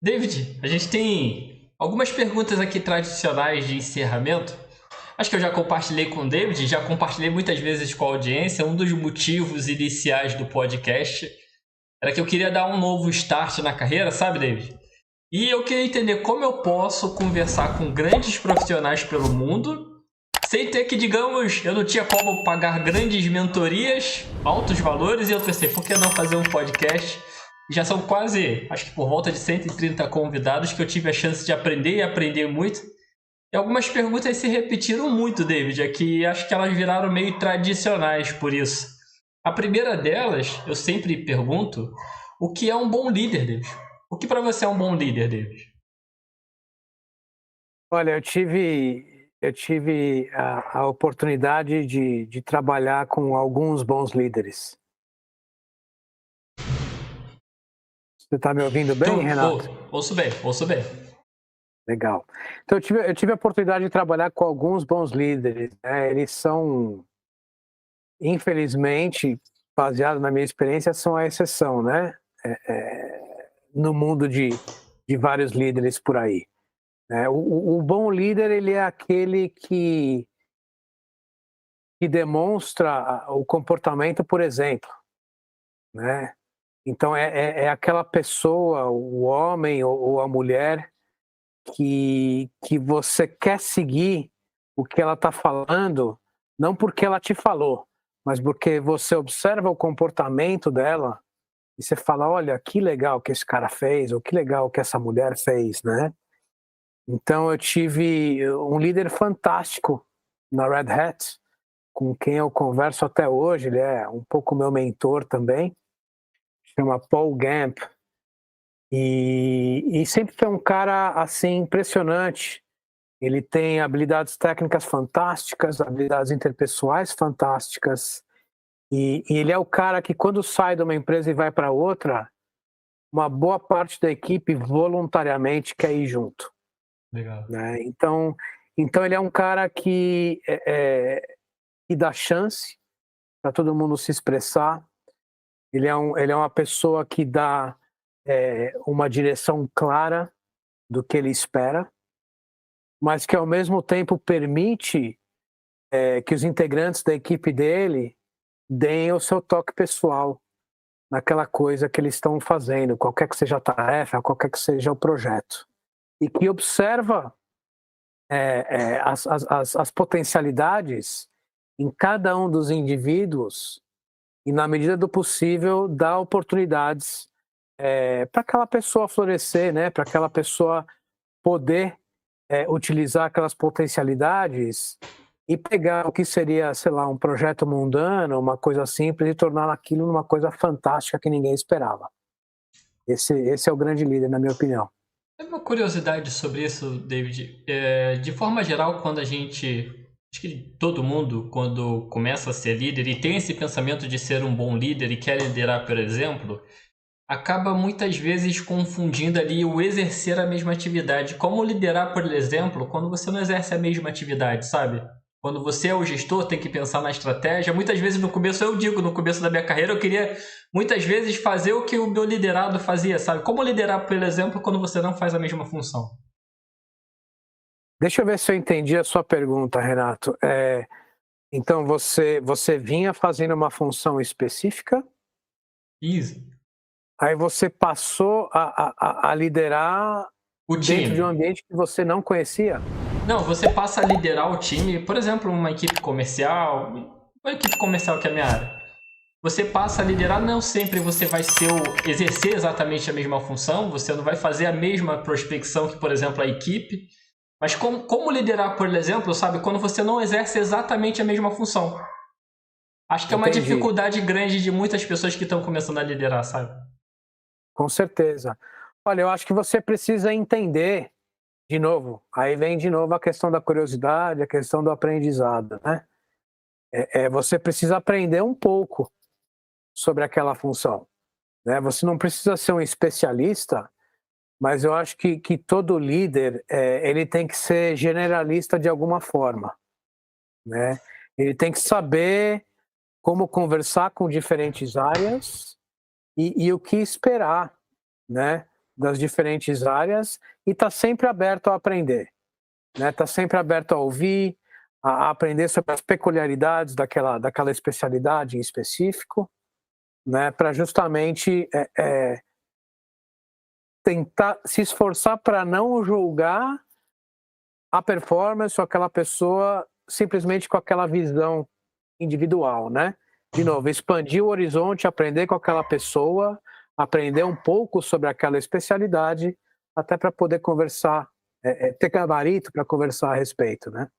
David, a gente tem algumas perguntas aqui tradicionais de encerramento. Acho que eu já compartilhei com o David, já compartilhei muitas vezes com a audiência. Um dos motivos iniciais do podcast era que eu queria dar um novo start na carreira, sabe, David? E eu queria entender como eu posso conversar com grandes profissionais pelo mundo, sem ter que, digamos, eu não tinha como pagar grandes mentorias, altos valores, e eu pensei, por que não fazer um podcast? Já são quase, acho que por volta de 130 convidados que eu tive a chance de aprender e aprender muito. E algumas perguntas se repetiram muito, David, aqui acho que elas viraram meio tradicionais por isso. A primeira delas, eu sempre pergunto, o que é um bom líder, David? O que para você é um bom líder, David? Olha, eu tive a oportunidade de trabalhar com alguns bons líderes. Você está me ouvindo bem, Renato? Ouço bem, ouço bem. Legal. Então, eu tive a oportunidade de trabalhar com alguns bons líderes, né? Eles são, infelizmente, baseado na minha experiência, são a exceção, né? No mundo de vários líderes por aí. O bom líder, ele é aquele que demonstra o comportamento por exemplo, né? Então é aquela pessoa, o homem ou a mulher que você quer seguir o que ela está falando, não porque ela te falou, mas porque você observa o comportamento dela e você fala, olha, que legal que esse cara fez, ou que legal que essa mulher fez, né? Então eu tive um líder fantástico na Red Hat, com quem eu converso até hoje, ele é um pouco meu mentor também, chama Paul Gamp, e sempre foi um cara assim impressionante. Ele tem habilidades técnicas fantásticas, habilidades interpessoais fantásticas, e ele é o cara que quando sai de uma empresa e vai para outra, uma boa parte da equipe voluntariamente quer ir junto. Legal. Né? Então ele é um cara que dá chance para todo mundo se expressar. Ele é uma pessoa que dá uma direção clara do que ele espera, mas que ao mesmo tempo permite que os integrantes da equipe dele deem o seu toque pessoal naquela coisa que eles estão fazendo, qualquer que seja a tarefa, qualquer que seja o projeto. E que observa as potencialidades em cada um dos indivíduos e, na medida do possível, dá oportunidades para aquela pessoa florescer, né? Para aquela pessoa poder utilizar aquelas potencialidades e pegar o que seria, sei lá, um projeto mundano, uma coisa simples, e tornar aquilo uma coisa fantástica que ninguém esperava. Esse é o grande líder, na minha opinião. Tem uma curiosidade sobre isso, David. De forma geral, quando a gente. Acho que todo mundo, quando começa a ser líder e tem esse pensamento de ser um bom líder e quer liderar, por exemplo, acaba muitas vezes confundindo ali o exercer a mesma atividade. Como liderar, por exemplo, quando você não exerce a mesma atividade, sabe? Quando você é o gestor, tem que pensar na estratégia. Muitas vezes no começo, eu digo, no começo da minha carreira, eu queria muitas vezes fazer o que o meu liderado fazia, sabe? Como liderar, por exemplo, quando você não faz a mesma função? Deixa eu ver se eu entendi a sua pergunta, Renato. Então, você vinha fazendo uma função específica, Isso. aí você passou a liderar O dentro de um time. ambiente que você não conhecia? Não, você passa a liderar o time, por exemplo, uma equipe comercial, uma equipe comercial que é a minha área. Você passa a liderar, não sempre você vai exercer exatamente a mesma função, você não vai fazer a mesma prospecção que, por exemplo, a equipe, mas como liderar, por exemplo, sabe, quando você não exerce exatamente a mesma função. Acho que é uma Entendi, dificuldade grande de muitas pessoas que estão começando a liderar, sabe? com certeza. Olha, eu acho que você precisa entender, de novo, aí vem de novo a questão da curiosidade, a questão do aprendizado, né? Você precisa aprender um pouco sobre aquela função, né? Você não precisa ser um especialista, mas eu acho que todo líder, ele tem que ser generalista de alguma forma, né? Ele tem que saber como conversar com diferentes áreas e o que esperar, né? das diferentes áreas e está sempre aberto a aprender, né? Está sempre aberto a ouvir, a aprender sobre as peculiaridades daquela especialidade em específico, né? Para justamente tentar se esforçar para não julgar a performance ou aquela pessoa simplesmente com aquela visão individual, né? De novo, expandir o horizonte, aprender com aquela pessoa, aprender um pouco sobre aquela especialidade, até para poder conversar, ter gabarito para conversar a respeito, né?